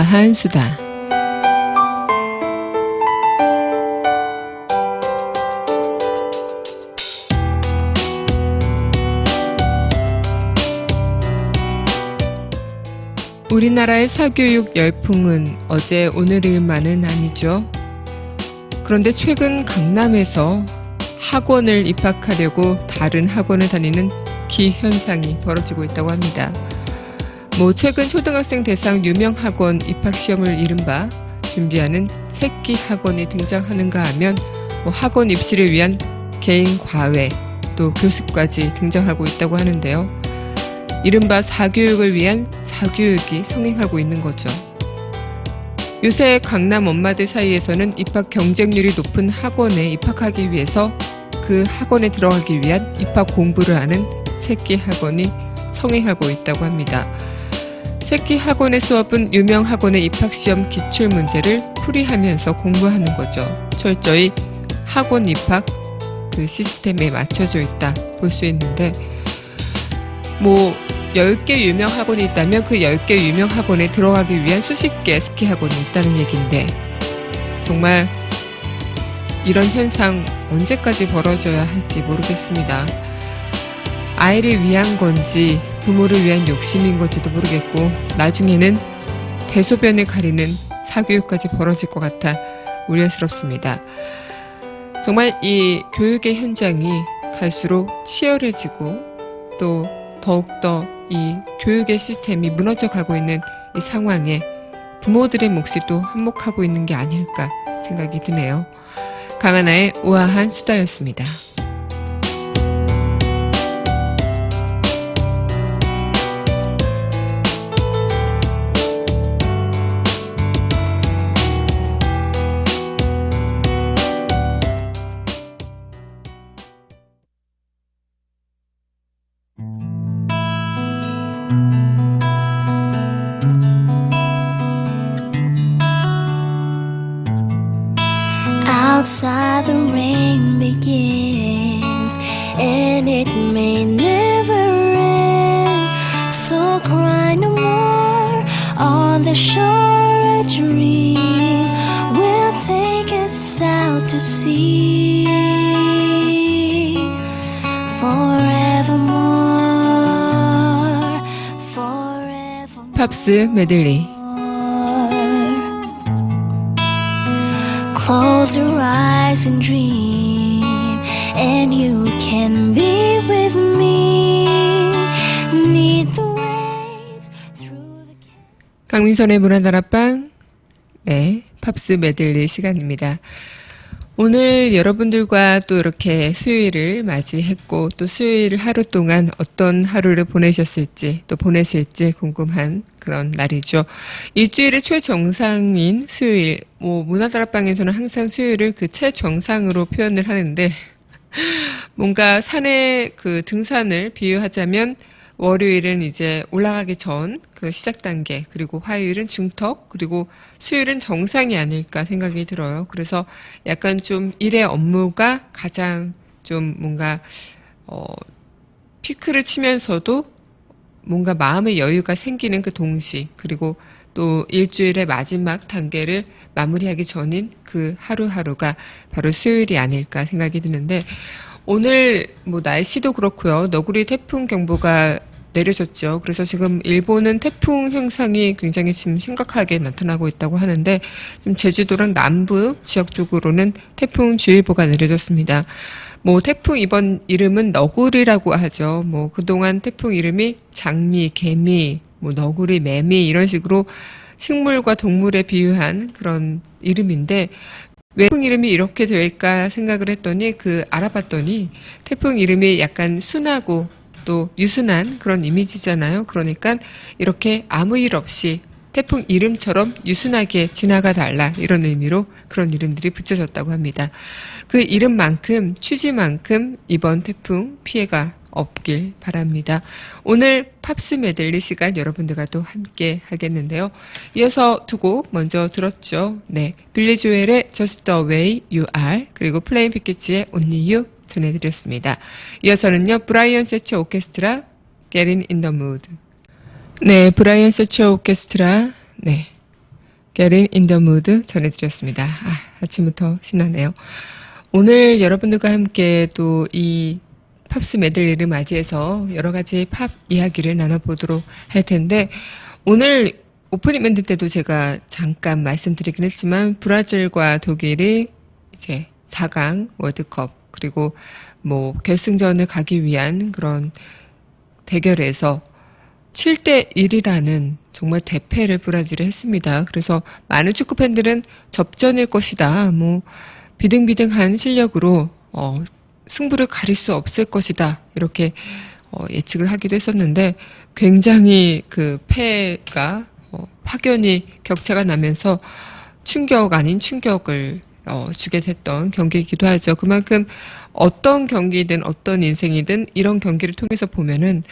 우아한 수다. 우리나라의 사교육 열풍은 어제 오늘 일만은 아니죠. 그런데 최근 강남에서 학원을 입학하려고 다른 학원을 다니는 기현상이 벌어지고 있다고 합니다. 최근 초등학생 대상 유명 학원 입학 시험을 이른바 준비하는 새끼 학원이 등장하는가 하면 학원 입시를 위한 개인 과외 또 교습까지 등장하고 있다고 하는데요. 이른바 사교육을 위한 사교육이 성행하고 있는 거죠. 요새 강남 엄마들 사이에서는 입학 경쟁률이 높은 학원에 입학하기 위해서 그 학원에 들어가기 위한 입학 공부를 하는 새끼 학원이 성행하고 있다고 합니다. 새끼 학원의 수업은 유명 학원의 입학시험 기출문제를 풀이하면서 공부하는 거죠. 철저히 학원 입학 그 시스템에 맞춰져 있다 볼 수 있는데 10개 유명 학원이 있다면 그 10개 유명 학원에 들어가기 위한 수십 개 새끼 학원이 있다는 얘기인데 정말 이런 현상 언제까지 벌어져야 할지 모르겠습니다. 아이를 위한 건지 부모를 위한 욕심인 건지도 모르겠고 나중에는 대소변을 가리는 사교육까지 벌어질 것 같아 우려스럽습니다. 정말 이 교육의 현장이 갈수록 치열해지고 또 더욱더 이 교육의 시스템이 무너져 가고 있는 이 상황에 부모들의 몫이 또 한몫하고 있는 게 아닐까 생각이 드네요. 강하나의 우아한 수다였습니다. Outside the rain begins and it may never end, so cry no more on the shore. A dream will take us out to sea forevermore, forevermore. 팝스 메들리. Close your eyes and dream, and you can be with me. Need the waves through the... 강민선의 문화다락방, 네, 팝스 메들리 시간입니다. 오늘 여러분들과 또 이렇게 수요일을 맞이했고 또 수요일 하루 동안 어떤 하루를 보내셨을지 또 보내실지 궁금한 그런 날이죠. 일주일의 최정상인 수요일, 문화다락방에서는 항상 수요일을 그 최정상으로 표현을 하는데 뭔가 산의 그 등산을 비유하자면 월요일은 이제 올라가기 전 그 시작 단계, 그리고 화요일은 중턱, 그리고 수요일은 정상이 아닐까 생각이 들어요. 그래서 약간 좀 일의 업무가 가장 좀 뭔가 피크를 치면서도 뭔가 마음의 여유가 생기는 그 동시, 그리고 또 일주일의 마지막 단계를 마무리하기 전인 그 하루하루가 바로 수요일이 아닐까 생각이 드는데 오늘 날씨도 그렇고요. 너구리 태풍 경보가 내려졌죠. 그래서 지금 일본은 태풍 현상이 굉장히 지금 심각하게 나타나고 있다고 하는데 좀 제주도랑 남부 지역 쪽으로는 태풍 주의보가 내려졌습니다. 태풍 이번 이름은 너구리라고 하죠. 그동안 태풍 이름이 장미, 개미, 너구리, 매미 이런 식으로 식물과 동물에 비유한 그런 이름인데 왜 태풍 이름이 이렇게 될까 생각을 했더니 알아봤더니 태풍 이름이 약간 순하고 또 유순한 그런 이미지잖아요. 그러니까 이렇게 아무 일 없이 태풍 이름처럼 유순하게 지나가 달라 이런 의미로 그런 이름들이 붙여졌다고 합니다. 그 이름만큼 취지만큼 이번 태풍 피해가 없길 바랍니다. 오늘 팝스 메들리 시간 여러분들과 또 함께 하겠는데요. 이어서 두 곡 먼저 들었죠. 네, 빌리 조엘의 Just the Way You Are 그리고 플레인 피켓츠의 Only You 전해드렸습니다. 이어서는요, 브라이언 세처 오케스트라 Getting in the Mood. 네, 브라이언 세처 오케스트라, 네, Getting in the Mood 전해드렸습니다. 아침부터 신나네요. 오늘 여러분들과 함께 또 이 팝스 메들리를 맞이해서 여러 가지 팝 이야기를 나눠보도록 할 텐데, 오늘 오프닝 멘트 때도 제가 잠깐 말씀드리긴 했지만, 브라질과 독일이 이제 4강 월드컵, 그리고 뭐 결승전을 가기 위한 그런 대결에서 7대1이라는 정말 대패를 브라질이 했습니다. 그래서 많은 축구 팬들은 접전일 것이다. 뭐 비등비등한 실력으로 승부를 가릴 수 없을 것이다. 이렇게 예측을 하기도 했었는데, 굉장히 그 패가 확연히 격차가 나면서 충격 아닌 충격을 주게 됐던 경기이기도 하죠. 그만큼 어떤 경기든 어떤 인생이든 이런 경기를 통해서 보면은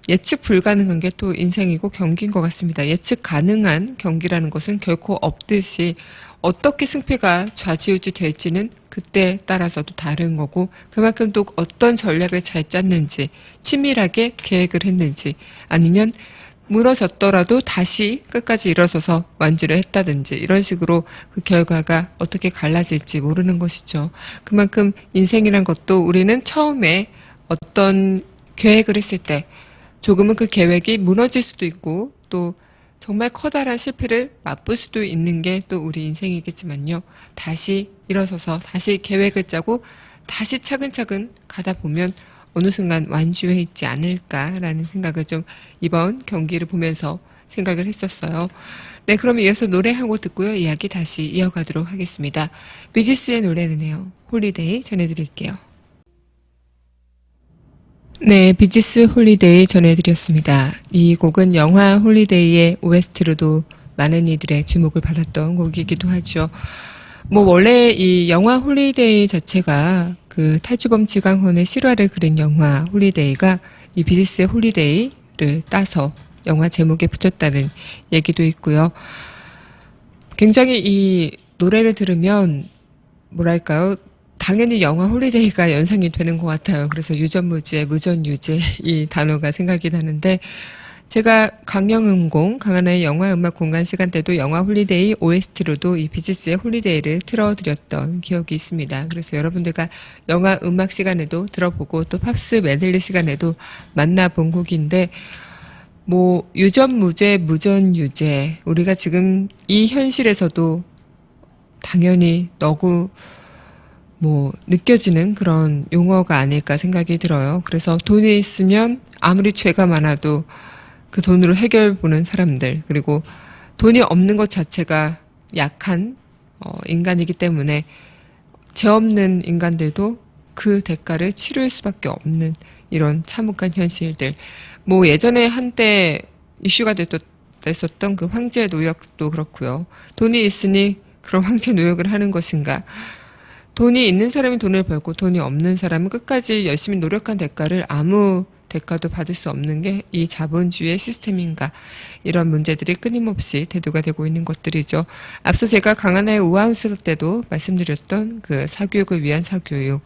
예측 불가능한 게 또 인생이고 경기인 것 같습니다. 예측 가능한 경기라는 것은 결코 없듯이 어떻게 승패가 좌지우지 될지는 그때 따라서도 다른 거고, 그만큼 또 어떤 전략을 잘 짰는지, 치밀하게 계획을 했는지, 아니면 무너졌더라도 다시 끝까지 일어서서 완주를 했다든지, 이런 식으로 그 결과가 어떻게 갈라질지 모르는 것이죠. 그만큼 인생이란 것도 우리는 처음에 어떤 계획을 했을 때 조금은 그 계획이 무너질 수도 있고, 또 정말 커다란 실패를 맛볼 수도 있는 게 또 우리 인생이겠지만요. 다시 일어서서 다시 계획을 짜고 다시 차근차근 가다 보면 어느 순간 완주해 있지 않을까라는 생각을 좀 이번 경기를 보면서 생각을 했었어요. 네, 그럼 이어서 노래 한 곡 듣고요. 이야기 다시 이어가도록 하겠습니다. 비지스의 노래는요, 홀리데이 전해드릴게요. 네, 비지스 홀리데이 전해드렸습니다. 이 곡은 영화 홀리데이의 OST로도 많은 이들의 주목을 받았던 곡이기도 하죠. 뭐 원래 이 영화 홀리데이 자체가 그 탈주범 지강헌의 실화를 그린 영화 홀리데이가 이 비지스의 홀리데이를 따서 영화 제목에 붙였다는 얘기도 있고요. 굉장히 이 노래를 들으면 뭐랄까요? 당연히 영화 홀리데이가 연상이 되는 것 같아요. 그래서 유전무죄, 무전유죄 이 단어가 생각이 나는데, 제가 강영음공, 강하나의 영화음악 공간 시간 때도 영화 홀리데이 OST로도 이 비지스의 홀리데이를 틀어드렸던 기억이 있습니다. 그래서 여러분들과 영화 음악 시간에도 들어보고 또 팝스 메들리 시간에도 만나본 곡인데, 뭐 유전무죄, 무전유죄, 우리가 지금 이 현실에서도 당연히 너무 뭐 느껴지는 그런 용어가 아닐까 생각이 들어요. 그래서 돈이 있으면 아무리 죄가 많아도 그 돈으로 해결 보는 사람들, 그리고 돈이 없는 것 자체가 약한 인간이기 때문에 죄 없는 인간들도 그 대가를 치를 수밖에 없는 이런 참혹한 현실들. 뭐 예전에 한때 이슈가 됐었던 그 황제 노역도 그렇고요. 돈이 있으니 그런 황제 노역을 하는 것인가? 돈이 있는 사람이 돈을 벌고 돈이 없는 사람은 끝까지 열심히 노력한 대가를 아무 대가도 받을 수 없는 게 이 자본주의의 시스템인가, 이런 문제들이 끊임없이 대두가 되고 있는 것들이죠. 앞서 제가 강하나의 우아운스 때도 말씀드렸던 그 사교육을 위한 사교육,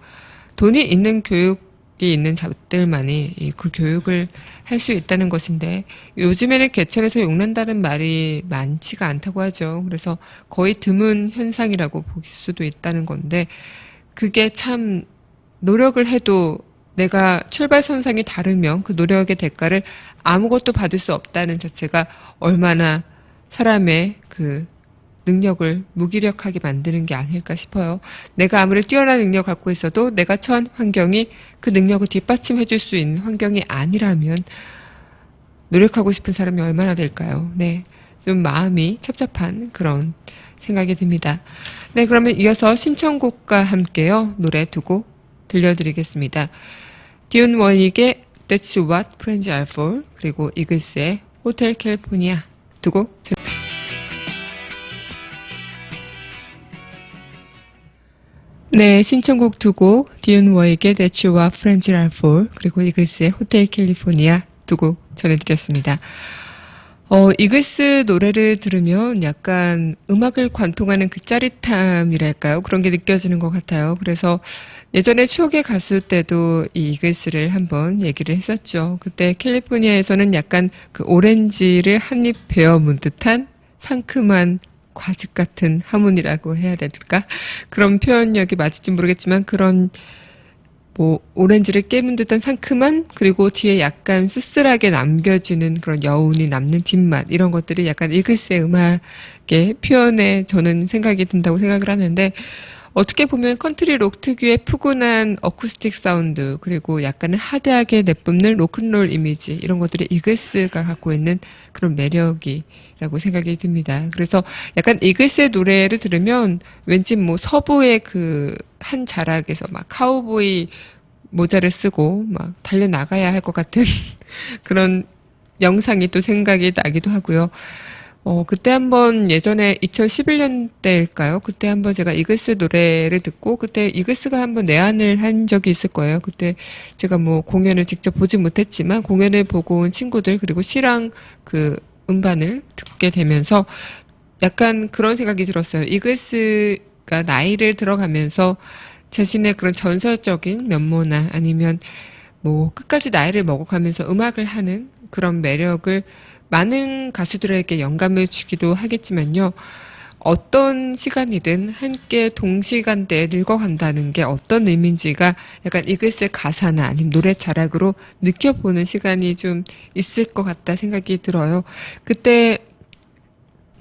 돈이 있는 교육이 있는 자들만이 그 교육을 할 수 있다는 것인데, 요즘에는 개천에서 욕난다는 말이 많지가 않다고 하죠. 그래서 거의 드문 현상이라고 볼 수도 있다는 건데, 그게 참 노력을 해도 내가 출발선상이 다르면 그 노력의 대가를 아무것도 받을 수 없다는 자체가 얼마나 사람의 그 능력을 무기력하게 만드는 게 아닐까 싶어요. 내가 아무리 뛰어난 능력을 갖고 있어도 내가 처한 환경이 그 능력을 뒷받침해 줄 수 있는 환경이 아니라면 노력하고 싶은 사람이 얼마나 될까요? 네, 좀 마음이 찹찹한 그런 생각이 듭니다. 네, 그러면 이어서 신청곡과 함께요, 노래 두 곡 들려드리겠습니다. 디온 월릭의 That's What Friends Are For, 그리고 이글스의 호텔 캘리포니아 두 곡. 네, 신청곡 두 곡, 디온 월릭의 That's What Friends Are For, 그리고 이글스의 호텔 캘리포니아 두 곡 전해드렸습니다. 이글스 노래를 들으면 약간 음악을 관통하는 그 짜릿함이랄까요? 그런 게 느껴지는 것 같아요. 그래서 예전에 추억의 가수 때도 이 이글스를 한번 얘기를 했었죠. 그때 캘리포니아에서는 약간 그 오렌지를 한 입 베어 문 듯한 상큼한 과즙 같은 하모니라고 해야 될까? 그런 표현력이 맞을지 모르겠지만 그런 뭐 오렌지를 깨문 듯한 상큼한 그리고 뒤에 약간 쓸쓸하게 남겨지는 그런 여운이 남는 뒷맛 이런 것들이 약간 이글스의 음악의 표현에 저는 생각이 든다고 생각을 하는데 어떻게 보면 컨트리 록 특유의 푸근한 어쿠스틱 사운드 그리고 약간은 하드하게 내뿜는 로큰롤 이미지 이런 것들이 이글스가 갖고 있는 그런 매력이라고 생각이 듭니다. 그래서 약간 이글스의 노래를 들으면 왠지 뭐 서부의 그 한 자락에서 막 카우보이 모자를 쓰고 막 달려나가야 할 것 같은 그런 영상이 또 생각이 나기도 하고요. 그때 한번 예전에 2011년대일까요? 그때 한번 제가 이글스 노래를 듣고 그때 이글스가 한번 내한을 한 적이 있을 거예요. 그때 제가 뭐 공연을 직접 보지 못했지만 공연을 보고 온 친구들 그리고 씨랑 그 음반을 듣게 되면서 약간 그런 생각이 들었어요. 이글스가 나이를 들어가면서 자신의 그런 전설적인 면모나 아니면 뭐 끝까지 나이를 먹어가면서 음악을 하는 그런 매력을 많은 가수들에게 영감을 주기도 하겠지만요. 어떤 시간이든 함께 동시간대에 늙어간다는 게 어떤 의미인지가 약간 이글스의 가사나 아니면 노래 자락으로 느껴보는 시간이 좀 있을 것 같다 생각이 들어요. 그때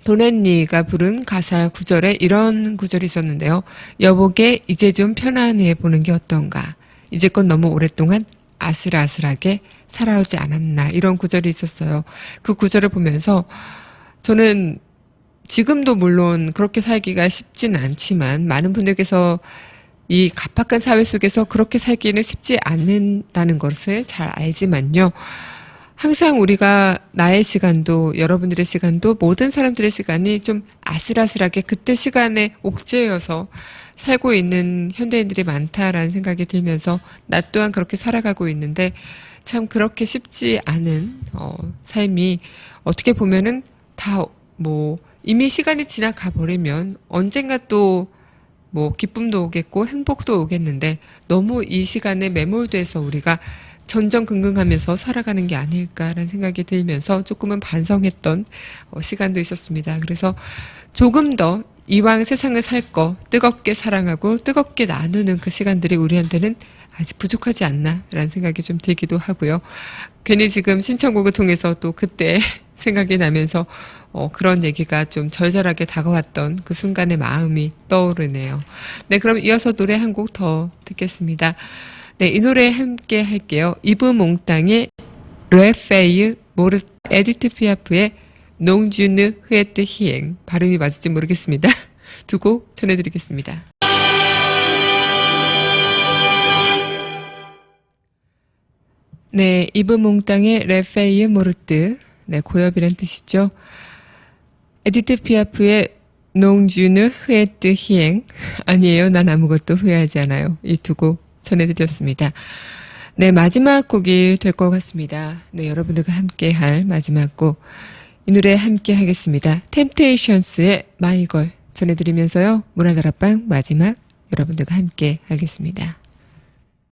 도넷니가 부른 가사 구절에 이런 구절이 있었는데요. 여보게 이제 좀 편안해 보는 게 어떤가. 이제껏 너무 오랫동안 아슬아슬하게 살아오지 않았나. 이런 구절이 있었어요. 그 구절을 보면서 저는 지금도 물론 그렇게 살기가 쉽진 않지만 많은 분들께서 이 각박한 사회 속에서 그렇게 살기는 쉽지 않는다는 것을 잘 알지만요. 항상 우리가 나의 시간도 여러분들의 시간도 모든 사람들의 시간이 좀 아슬아슬하게 그때 시간에 옥죄여서 살고 있는 현대인들이 많다라는 생각이 들면서 나 또한 그렇게 살아가고 있는데 참 그렇게 쉽지 않은 삶이 어떻게 보면은 다 뭐 이미 시간이 지나가 버리면 언젠가 또 뭐 기쁨도 오겠고 행복도 오겠는데 너무 이 시간에 매몰돼서 우리가 전전긍긍하면서 살아가는 게 아닐까라는 생각이 들면서 조금은 반성했던 시간도 있었습니다. 그래서 조금 더 이왕 세상을 살 거 뜨겁게 사랑하고 뜨겁게 나누는 그 시간들이 우리한테는 아직 부족하지 않나라는 생각이 좀 들기도 하고요. 괜히 지금 신청곡을 통해서 또 그때 생각이 나면서 그런 얘기가 좀 절절하게 다가왔던 그 순간의 마음이 떠오르네요. 네, 그럼 이어서 노래 한 곡 더 듣겠습니다. 네, 이 노래 함께 할게요. 이브 몽땅의 르페이유 모르 에디트 피아프의 농주느 흐에트 히엥 발음이 맞을지 모르겠습니다. 두 곡 전해드리겠습니다. 네, 이브 몽땅의 르페이유 모르트 네, 고엽이란 뜻이죠. 에디트 피아프의 농주느 흐에트 히엥 아니에요. 난 아무것도 후회하지 않아요. 이 두 곡 전해드렸습니다. 네, 마지막 곡이 될 것 같습니다. 네, 여러분들과 함께 할 마지막 곡. 이 노래 함께 하겠습니다. 템테이션스의 마이걸 전해드리면서요. 문화다락방 마지막 여러분들과 함께 하겠습니다.